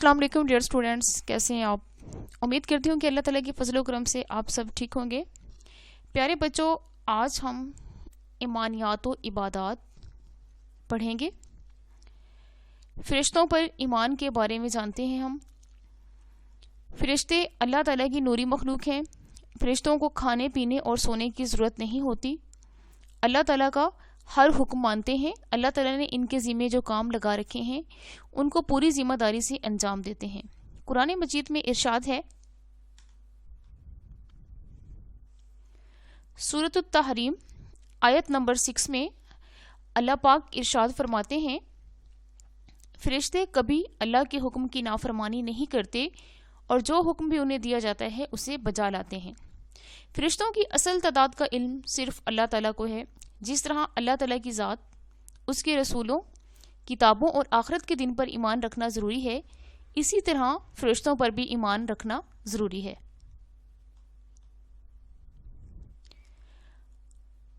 अस्सलाम वालेकुम dear students, कैसे हैं आप। उम्मीद करती हूँ कि अल्लाह ताला की फजल करम से आप सब ठीक होंगे। प्यारे बच्चों, आज हम ईमानियात व इबादात पढ़ेंगे। फ़रिश्तों पर ईमान के बारे में जानते हैं हम। फ़रिश्ते अल्लाह ताला की नूरी मखलूक हैं। फ़रिश्तों को खाने पीने और सोने की ज़रूरत नहीं होती। अल्लाह ताला का हर हुक्म मानते हैं। अल्लाह ताला ने इनके ज़िम्मे जो काम लगा रखे हैं उनको पूरी ज़िम्मेदारी से अंजाम देते हैं। कुरान मजीद में इरशाद है, सूरत अत-तहरीम आयत नंबर 6 में अल्लाह पाक इरशाद फरमाते हैं, फ़रिश्ते कभी अल्लाह के हुक्म की नाफरमानी नहीं करते और जो हुक्म भी उन्हें दिया जाता है उसे बजा लाते हैं। फ़रिश्तों की असल तादाद का इल्म सिर्फ अल्लाह ताला को है। जिस तरह अल्लाह ताला की ज़ात, उसके रसूलों, किताबों और आखिरत के दिन पर ईमान रखना ज़रूरी है, इसी तरह फ़रिश्तों पर भी ईमान रखना ज़रूरी है।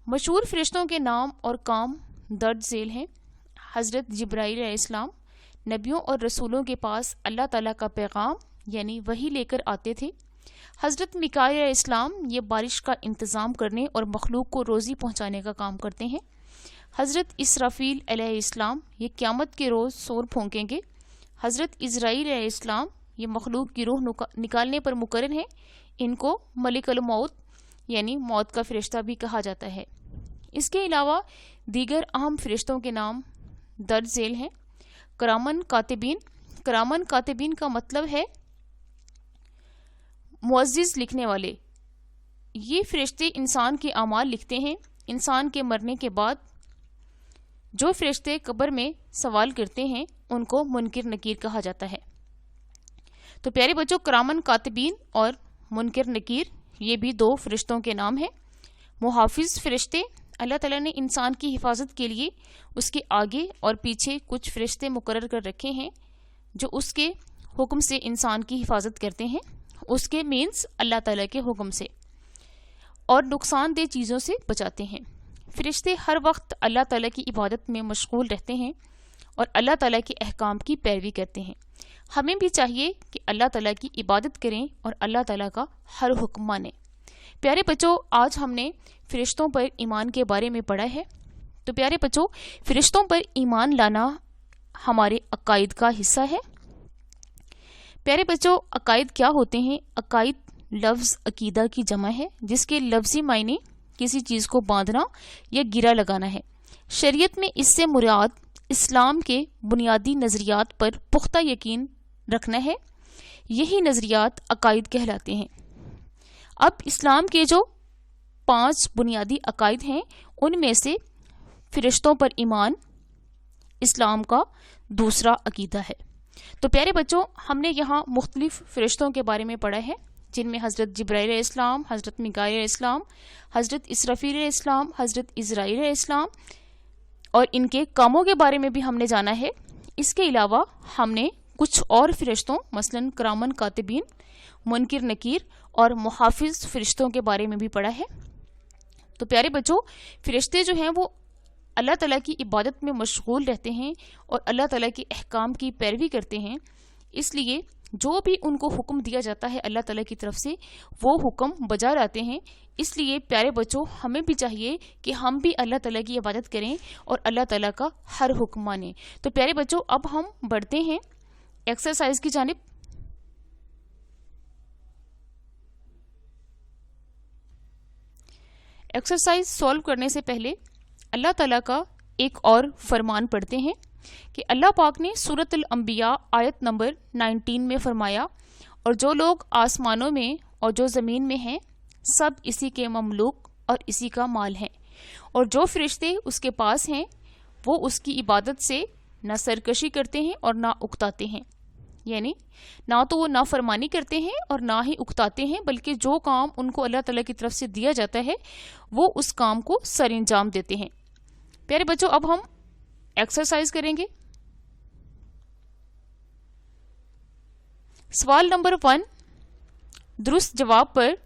मशहूर फ़रिश्तों के नाम और काम दर्ज झेल हैं। हज़रत जिब्राईल अलैहिस्सलाम नबियों और रसूलों के पास अल्लाह ताला का पैगाम यानी वही लेकर आते थे। हज़रत मिकाईल अलैहिस्सलाम ये बारिश का इंतज़ाम करने और मखलूक को रोज़ी पहुँचाने का काम करते हैं। हज़रत इसराफील अलैहिस्सलाम ये क़यामत के रोज़ सोर फूंकेंगे। हज़रत इज़राईल अलैहिस्सलाम ये मखलूक की रूह निकालने पर मुकर्रर हैं। इनको मलिकुल मौत यानी मौत का फ़रिश्ता भी कहा जाता है। इसके अलावा दीगर अहम फ़रिश्तों के नाम दर्ज झेल हैं। करामन कातिबीन। करामन कातिबीन का मतलब है मुअज़्ज़िज़ लिखने वाले। ये फ़रिश्ते इंसान के अमाल लिखते हैं। इंसान के मरने के बाद जो फ़रिश्ते कब्र में सवाल करते हैं उनको मुनकिर नकीर कहा जाता है। तो प्यारे बच्चों, करामन कातिबीन और मुनकिर नकीर ये भी दो फ़रिश्तों के नाम हैं। मुहाफ़िज़ फ़रिश्ते, अल्लाह ताला ने इंसान की हिफाजत के लिए उसके आगे और पीछे कुछ फ़रिश्ते मुकर्रर कर रखे हैं जो उसके हुक्म से इंसान की हिफाजत करते हैं। उसके मीन्स अल्लाह ताला के हुक्म से, और नुकसानदेह चीज़ों से बचाते हैं। फ़रिश्ते हर वक्त अल्लाह ताला की इबादत में मशगूल रहते हैं और अल्लाह ताला के अहकाम की पैरवी करते हैं। हमें भी चाहिए कि अल्लाह ताला की इबादत करें और अल्लाह ताला का हर हुक्म मानें। प्यारे बच्चों, आज हमने फ़रिश्तों पर ईमान के बारे में पढ़ा है। तो प्यारे बच्चों, फ़रिश्तों पर ईमान लाना हमारे अकायद का हिस्सा है। प्यारे बच्चों, अकायद क्या होते हैं? अकायद लफ्ज़ अकीदा की जमा है, जिसके लफ्ज़ी मायने किसी चीज़ को बांधना या गिरा लगाना है। शरीयत में इससे मुराद इस्लाम के बुनियादी नज़रियात पर पुख्ता यकीन रखना है। यही नज़रियात अकायद कहलाते हैं। अब इस्लाम के जो 5 बुनियादी अकायद हैं उनमें से फ़रिश्तों पर ईमान इस्लाम का दूसरा अकीदा है। तो प्यारे बच्चों, हमने यहाँ मुख्तलिफ फ़रिश्तों के बारे में पढ़ा है, जिनमें हज़रत जिब्राईल अलैहिस्सलाम, हज़रत मिकाईल अलैहिस्सलाम, हज़रत इसराफील अलैहिस्सलाम, हज़रत इज़राईल अलैहिस्सलाम और इनके कामों के बारे में भी हमने जाना है। इसके अलावा हमने कुछ और फ़रिश्तों मसलन करामन कातिबीन, मुनकिर नकीर और मुहाफ़िज़ फ़रिश्तों के बारे में भी पढ़ा है। तो प्यारे बच्चों, फ़रिश्ते जो हैं वो अल्लाह ताला की इबादत में मशगूल रहते हैं और अल्लाह ताला के अहकाम की पैरवी करते हैं। इसलिए जो भी उनको हुक्म दिया जाता है अल्लाह ताला की तरफ से, वो हुक्म बजा लाते हैं। इसलिए प्यारे बच्चों, हमें भी चाहिए कि हम भी अल्लाह ताला की इबादत करें और अल्लाह ताला का हर हुक्म मानें। तो प्यारे बच्चों, अब हम बढ़ते हैं एक्सरसाइज की जानिब। एक्सरसाइज सॉल्व करने से पहले अल्लाह ताला का एक और फरमान पढ़ते हैं कि अल्लाह पाक ने सूरत अल-अंबिया आयत नंबर 19 में फरमाया, और जो लोग आसमानों में और जो ज़मीन में हैं सब इसी के ममलूक और इसी का माल हैं, और जो फ़रिश्ते उसके पास हैं वो उसकी इबादत से ना सरकशी करते हैं और ना उकताते हैं। यानी ना तो वो नाफरमानी करते हैं और ना ही उकताते हैं, बल्कि जो काम उनको अल्लाह ताला की तरफ से दिया जाता है वो उस काम को सरअंजाम देते हैं। प्यारे बच्चों, अब हम एक्सरसाइज करेंगे। सवाल नंबर 1, दुरुस्त जवाब पर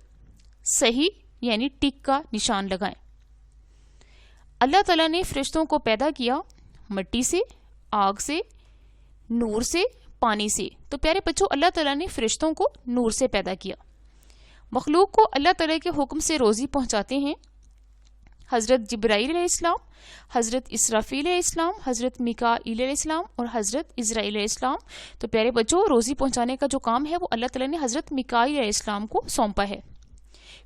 सही यानी टिक का निशान लगाएं। अल्लाह ताला ने फ़रिश्तों को पैदा किया मिट्टी से, आग से, नूर से, پانی سے. تو پیارے بچوں اللہ تعالیٰ نے فرشتوں کو نور سے پیدا کیا. مخلوق کو اللہ تعالیٰ کے حکم سے روزی پہنچاتے ہیں حضرت جبرائیل علیہ السلام، حضرت اسرافیل علیہ السلام، حضرت میکائیل علیہ السلام اور حضرت عزرائیل علیہ السلام. تو پیارے بچوں روزی پہنچانے کا جو کام ہے وہ اللہ تعالیٰ نے حضرت میکائیل علیہ السلام کو سونپا ہے.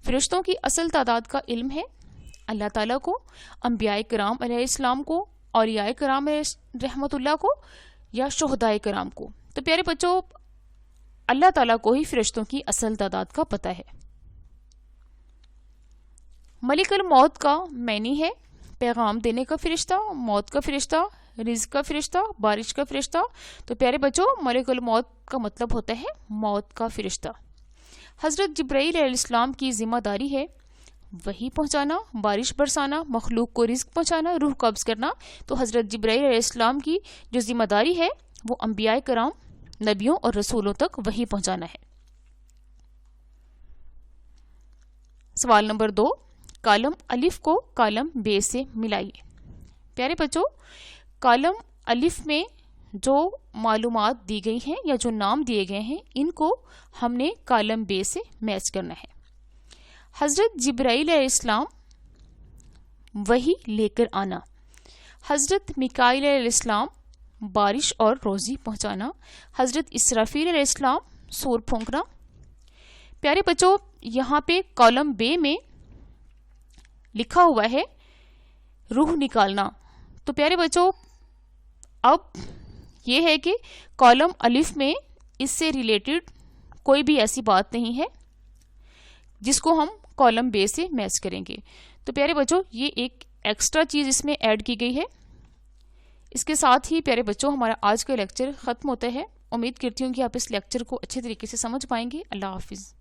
فرشتوں کی اصل تعداد کا علم ہے اللہ تعالیٰ کو، انبیاء کرام علیہ السلام کو، اولیاء کرام رحمۃ اللہ کو یا شہداء کرام کو. تو پیارے بچوں اللہ تعالیٰ کو ہی فرشتوں کی اصل تعداد کا پتہ ہے. ملک الموت کا معنی ہے پیغام دینے کا فرشتہ، موت کا فرشتہ، رزق کا فرشتہ، بارش کا فرشتہ. تو پیارے بچوں ملک الموت کا مطلب ہوتا ہے موت کا فرشتہ. حضرت جبرائیل علیہ السلام کی ذمہ داری ہے وحی پہنچانا، بارش برسانا، مخلوق کو رزق پہنچانا، روح قبض کرنا. تو حضرت جبرائیل علیہ السلام کی جو ذمہ داری ہے وہ انبیاء کرام، نبیوں اور رسولوں تک وحی پہنچانا ہے. سوال نمبر 2، کالم الف کو کالم بے سے ملائیے. پیارے بچوں کالم الف میں جو معلومات دی گئی ہیں یا جو نام دیے گئے ہیں ان کو ہم نے کالم بے سے میچ کرنا ہے. حضرت جبرائیل علیہ السلام وحی لے کر آنا، حضرت میکائیل علیہ السلام بارش اور روزی پہنچانا، حضرت اسرافیل علیہ السلام سور پھونکنا. پیارے بچوں یہاں پہ کالم بے میں لکھا ہوا ہے روح نکالنا. تو پیارے بچوں اب یہ ہے کہ کالم الف میں اس سے ریلیٹڈ کوئی بھی ایسی بات نہیں ہے جس کو ہم کالم بے سے میچ کریں گے. تو پیارے بچوں یہ ایک ایکسٹرا چیز اس میں ایڈ کی گئی ہے. اس کے ساتھ ہی پیارے بچوں ہمارا آج کا لیکچر ختم ہوتا ہے. امید کرتی ہوں کہ آپ اس لیکچر کو اچھے طریقے سے سمجھ پائیں گے. اللہ حافظ.